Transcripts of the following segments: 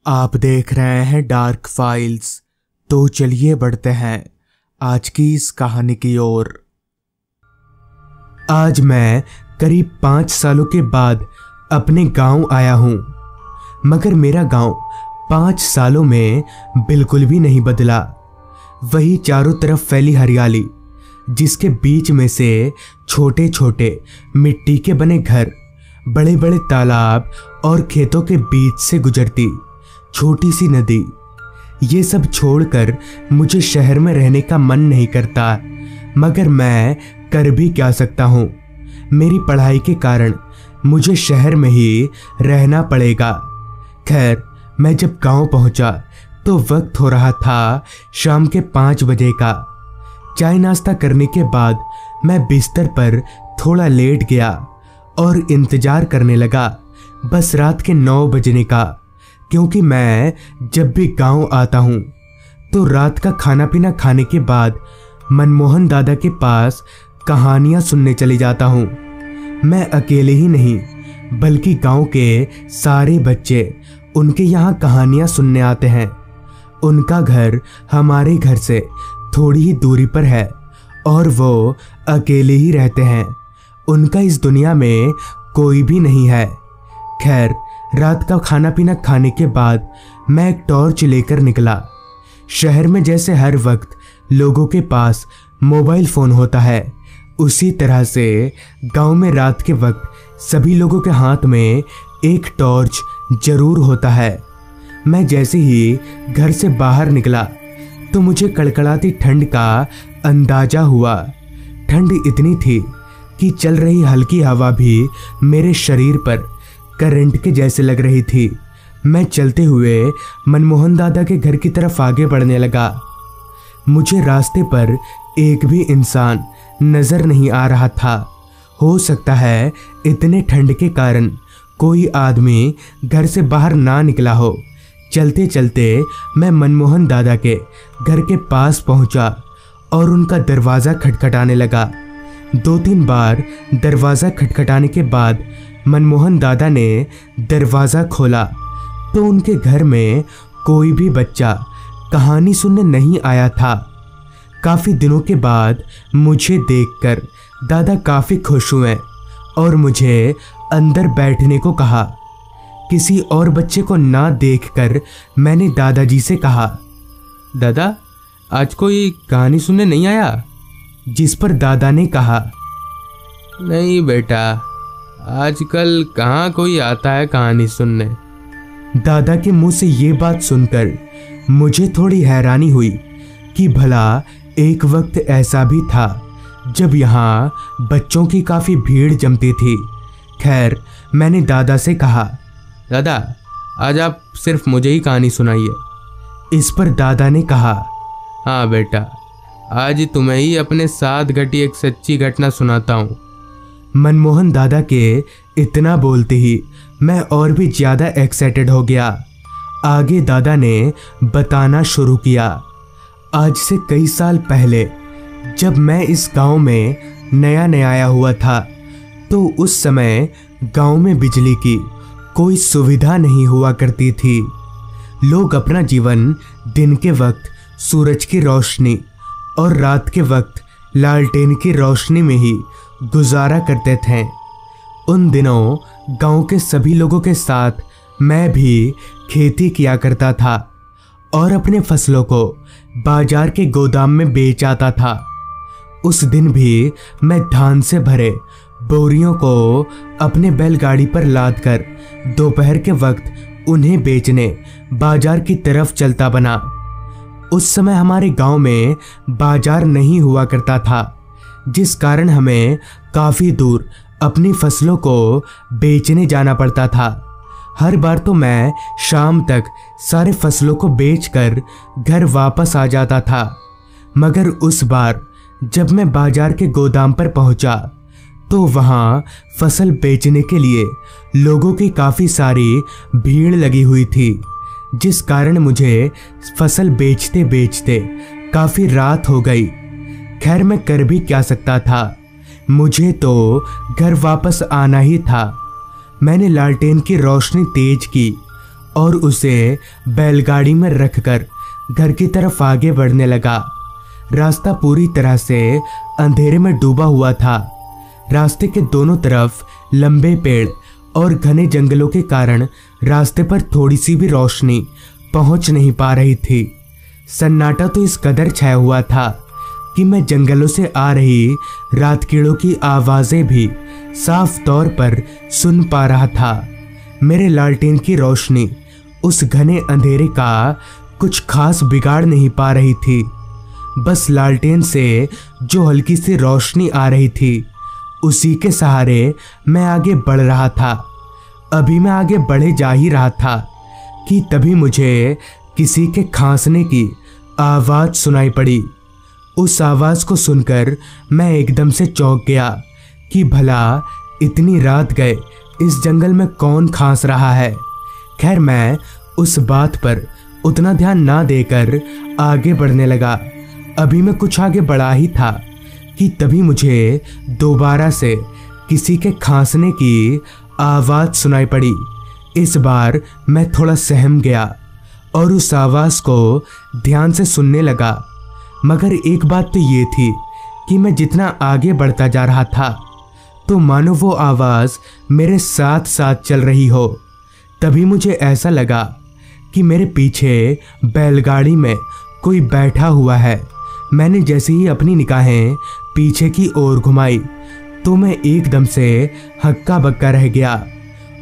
आप देख रहे हैं डार्क फाइल्स। तो चलिए बढ़ते हैं आज की इस कहानी की ओर। आज मैं करीब 5 सालों के बाद अपने गांव आया हूं, मगर मेरा गांव 5 सालों में बिल्कुल भी नहीं बदला। वही चारों तरफ फैली हरियाली, जिसके बीच में से छोटे छोटे मिट्टी के बने घर, बड़े बड़े तालाब और खेतों के बीच से गुजरती छोटी सी नदी। ये सब छोड़कर मुझे शहर में रहने का मन नहीं करता, मगर मैं कर भी क्या सकता हूँ। मेरी पढ़ाई के कारण मुझे शहर में ही रहना पड़ेगा। खैर, मैं जब गांव पहुंचा तो वक्त हो रहा था शाम के 5 बजे का। चाय नाश्ता करने के बाद मैं बिस्तर पर थोड़ा लेट गया और इंतजार करने लगा बस रात के 9 बजने का, क्योंकि मैं जब भी गांव आता हूं तो रात का खाना पीना खाने के बाद मनमोहन दादा के पास कहानियां सुनने चले जाता हूं। मैं अकेले ही नहीं बल्कि गांव के सारे बच्चे उनके यहाँ कहानियां सुनने आते हैं। उनका घर हमारे घर से थोड़ी ही दूरी पर है और वो अकेले ही रहते हैं। उनका इस दुनिया में कोई भी नहीं है। खैर, रात का खाना पीना खाने के बाद मैं एक टॉर्च लेकर निकला। शहर में जैसे हर वक्त लोगों के पास मोबाइल फोन होता है, उसी तरह से गांव में रात के वक्त सभी लोगों के हाथ में एक टॉर्च जरूर होता है। मैं जैसे ही घर से बाहर निकला तो मुझे कड़कड़ाती ठंड का अंदाजा हुआ। ठंड इतनी थी कि चल रही हल्की हवा भी मेरे शरीर पर करंट के जैसे लग रही थी। मैं चलते हुए मनमोहन दादा के घर की तरफ आगे बढ़ने लगा। मुझे रास्ते पर एक भी इंसान नजर नहीं आ रहा था। हो सकता है इतने ठंड के कारण कोई आदमी घर से बाहर ना निकला हो। चलते चलते मैं मनमोहन दादा के घर के पास पहुंचा और उनका दरवाज़ा खटखटाने लगा। 2-3 बार दरवाज़ा खटखटाने के बाद मनमोहन दादा ने दरवाज़ा खोला तो उनके घर में कोई भी बच्चा कहानी सुनने नहीं आया था। काफ़ी दिनों के बाद मुझे देखकर दादा काफ़ी खुश हुए और मुझे अंदर बैठने को कहा। किसी और बच्चे को ना देखकर मैंने दादाजी से कहा, दादा आज कोई कहानी सुनने नहीं आया? जिस पर दादा ने कहा, नहीं बेटा, आजकल कहाँ कोई आता है कहानी सुनने। दादा के मुंह से ये बात सुनकर मुझे थोड़ी हैरानी हुई कि भला एक वक्त ऐसा भी था जब यहाँ बच्चों की काफ़ी भीड़ जमती थी। खैर, मैंने दादा से कहा, दादा आज आप सिर्फ मुझे ही कहानी सुनाइए। इस पर दादा ने कहा, हाँ बेटा, आज तुम्हें ही अपने साथ घटी एक सच्ची घटना सुनाता हूँ। मनमोहन दादा के इतना बोलते ही मैं और भी ज़्यादा एक्साइटेड हो गया। आगे दादा ने बताना शुरू किया। आज से कई साल पहले जब मैं इस गांव में नया नया आया हुआ था तो उस समय गांव में बिजली की कोई सुविधा नहीं हुआ करती थी। लोग अपना जीवन दिन के वक्त सूरज की रोशनी और रात के वक्त लालटेन की रोशनी में ही गुजारा करते थे। उन दिनों गांव के सभी लोगों के साथ मैं भी खेती किया करता था और अपने फसलों को बाजार के गोदाम में बेच आता था। उस दिन भी मैं धान से भरे बोरियों को अपने बैलगाड़ी पर लादकर दोपहर के वक्त उन्हें बेचने बाजार की तरफ चलता बना। उस समय हमारे गांव में बाजार नहीं हुआ करता था, जिस कारण हमें काफ़ी दूर अपनी फसलों को बेचने जाना पड़ता था। हर बार तो मैं शाम तक सारे फसलों को बेचकर घर वापस आ जाता था, मगर उस बार जब मैं बाजार के गोदाम पर पहुंचा तो वहां फसल बेचने के लिए लोगों की काफ़ी सारी भीड़ लगी हुई थी, जिस कारण मुझे फसल बेचते बेचते काफ़ी रात हो गई। खैर, मैं कर भी क्या सकता था, मुझे तो घर वापस आना ही था। मैंने लालटेन की रोशनी तेज की और उसे बैलगाड़ी में रखकर घर की तरफ आगे बढ़ने लगा। रास्ता पूरी तरह से अंधेरे में डूबा हुआ था। रास्ते के दोनों तरफ लंबे पेड़ और घने जंगलों के कारण रास्ते पर थोड़ी सी भी रोशनी पहुंच नहीं पा रही थी। सन्नाटा तो इस कदर छाया हुआ था कि मैं जंगलों से आ रही रात कीड़ों की आवाजें भी साफ तौर पर सुन पा रहा था। मेरे लालटेन की रोशनी उस घने अंधेरे का कुछ खास बिगाड़ नहीं पा रही थी। बस लालटेन से जो हल्की सी रोशनी आ रही थी उसी के सहारे मैं आगे बढ़ रहा था। अभी मैं आगे बढ़े जा ही रहा था कि तभी मुझे किसी के खांसने की आवाज सुनाई पड़ी। उस आवाज को सुनकर मैं एकदम से चौंक गया कि भला इतनी रात गए इस जंगल में कौन खांस रहा है। खैर मैं उस बात पर उतना ध्यान ना देकर आगे बढ़ने लगा। अभी मैं कुछ आगे बढ़ा ही था कि तभी मुझे दोबारा से किसी के खांसने की आवाज सुनाई पड़ी। इस बार मैं थोड़ा सहम गया और उस आवाज को ध्यान से सुनने लगा। मगर एक बात तो ये थी कि मैं जितना आगे बढ़ता जा रहा था तो मानो वो आवाज मेरे साथ साथ चल रही हो। तभी मुझे ऐसा लगा कि मेरे पीछे बैलगाड़ी में कोई बैठा हुआ है। मैंने जैसे ही अपनी निगाहें पीछे की ओर घुमाई तो मैं एकदम से हक्का बक्का रह गया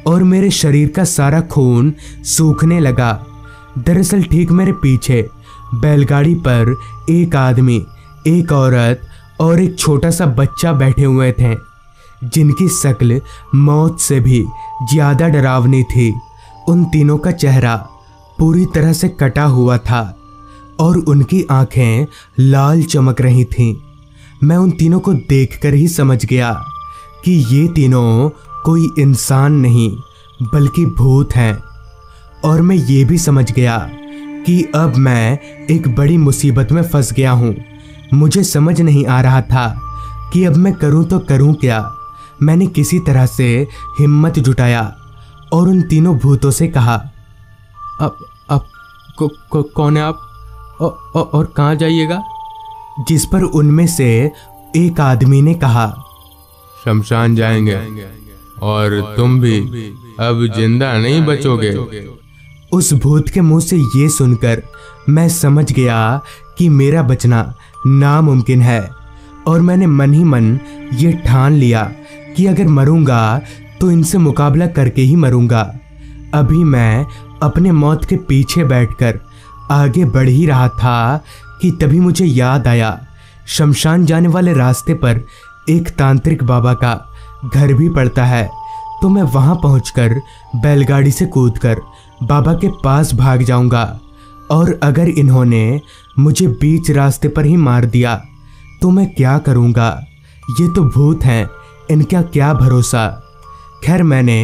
और मेरे शरीर का सारा खून सूखने लगा। दरअसल ठीक मेरे पीछे बैलगाड़ी पर एक आदमी, एक औरत और एक छोटा सा बच्चा बैठे हुए थे, जिनकी शक्ल मौत से भी ज्यादा डरावनी थी। उन तीनों का चेहरा पूरी तरह से कटा हुआ था और उनकी आंखें लाल चमक रही थीं। मैं उन तीनों को देखकर ही समझ गया कि ये तीनों कोई इंसान नहीं बल्कि भूत हैं। और मैं ये भी समझ गया कि अब मैं एक बड़ी मुसीबत में फंस गया हूँ। मुझे समझ नहीं आ रहा था कि अब मैं करूँ तो करूँ क्या। मैंने किसी तरह से हिम्मत जुटाया और उन तीनों भूतों से कहा, अब कौन है आप और कहाँ जाइएगा? जिस पर उनमें से एक आदमी ने कहा, शमशान जाएंगे और तुम भी अब जिंदा नहीं बचोगे। उस भूत के मुंह से ये सुनकर मैं समझ गया कि मेरा बचना नामुमकिन है और मैंने मन ही मन ये ठान लिया कि अगर मरूंगा तो इनसे मुकाबला करके ही मरूंगा। अभी मैं अपने मौत के पीछे बैठकर आगे बढ़ ही रहा था कि तभी मुझे याद आया, शमशान जाने वाले रास्ते पर एक तांत्रिक बाबा का घर भी पड़ता है। तो मैं वहां पहुंचकर बैलगाड़ी से कूदकर बाबा के पास भाग जाऊंगा और अगर इन्होंने मुझे बीच रास्ते पर ही मार दिया तो मैं क्या करूंगा? ये तो भूत हैं, इनका क्या भरोसा। खैर मैंने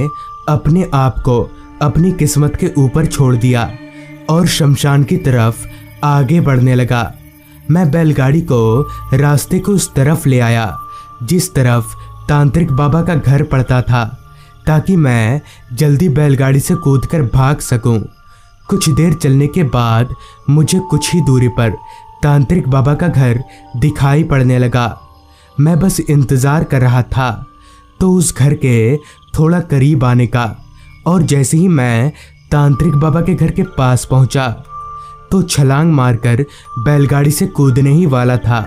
अपने आप को अपनी किस्मत के ऊपर छोड़ दिया और शमशान की तरफ आगे बढ़ने लगा। मैं बैलगाड़ी को रास्ते को उस तरफ ले आया जिस तरफ तांत्रिक बाबा का घर पड़ता था, ताकि मैं जल्दी बैलगाड़ी से कूदकर भाग सकूं। कुछ देर चलने के बाद मुझे कुछ ही दूरी पर तांत्रिक बाबा का घर दिखाई पड़ने लगा। मैं बस इंतज़ार कर रहा था तो उस घर के थोड़ा करीब आने का, और जैसे ही मैं तांत्रिक बाबा के घर के पास पहुंचा तो छलांग मारकर बैलगाड़ी से कूदने ही वाला था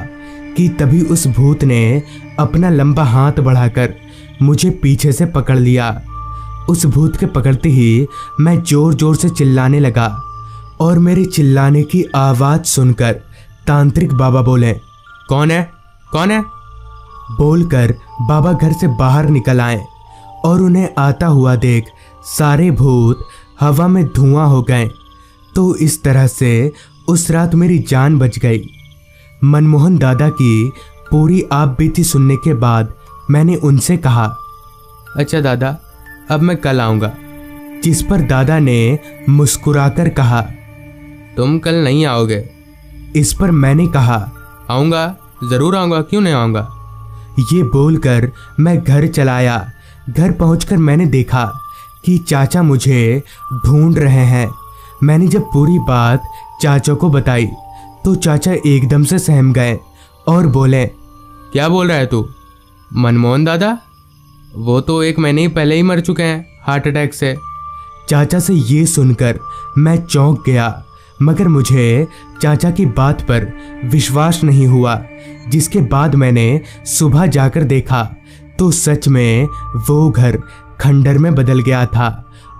कि तभी उस भूत ने अपना लंबा हाथ बढ़ाकर मुझे पीछे से पकड़ लिया। उस भूत के पकड़ते ही मैं जोर जोर से चिल्लाने लगा और मेरे चिल्लाने की आवाज़ सुनकर तांत्रिक बाबा बोले, कौन है कौन है? बोलकर बाबा घर से बाहर निकल आए और उन्हें आता हुआ देख सारे भूत हवा में धुआं हो गए। तो इस तरह से उस रात मेरी जान बच गई। मनमोहन दादा की पूरी आप बीती सुनने के बाद मैंने उनसे कहा, अच्छा दादा, अब मैं कल आऊँगा। जिस पर दादा ने मुस्कुराकर कहा, तुम कल नहीं आओगे? इस पर मैंने कहा, आऊँगा, ज़रूर आऊँगा, क्यों नहीं आऊँगा। ये बोलकर मैं घर चलाया। घर पहुंचकर मैंने देखा कि चाचा मुझे ढूंढ रहे हैं। मैंने जब पूरी बात चाचा को बताई तो चाचा एकदम से सहम गए और बोले, क्या बोल रहा है तू? मनमोहन दादा? वो तो 1 महीने ही पहले ही मर चुके हैं हार्ट अटैक से। चाचा से ये सुनकर मैं चौंक गया, मगर मुझे चाचा की बात पर विश्वास नहीं हुआ। जिसके बाद मैंने सुबह जाकर देखा तो सच में वो घर खंडर में बदल गया था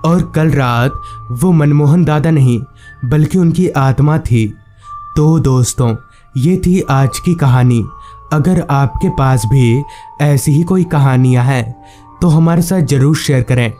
और कल रात वो मनमोहन दादा नहीं बल्कि उनकी आत्मा थी। तो दोस्तों, ये थी आज की कहानी। अगर आपके पास भी ऐसी ही कोई कहानियां हैं तो हमारे साथ ज़रूर शेयर करें।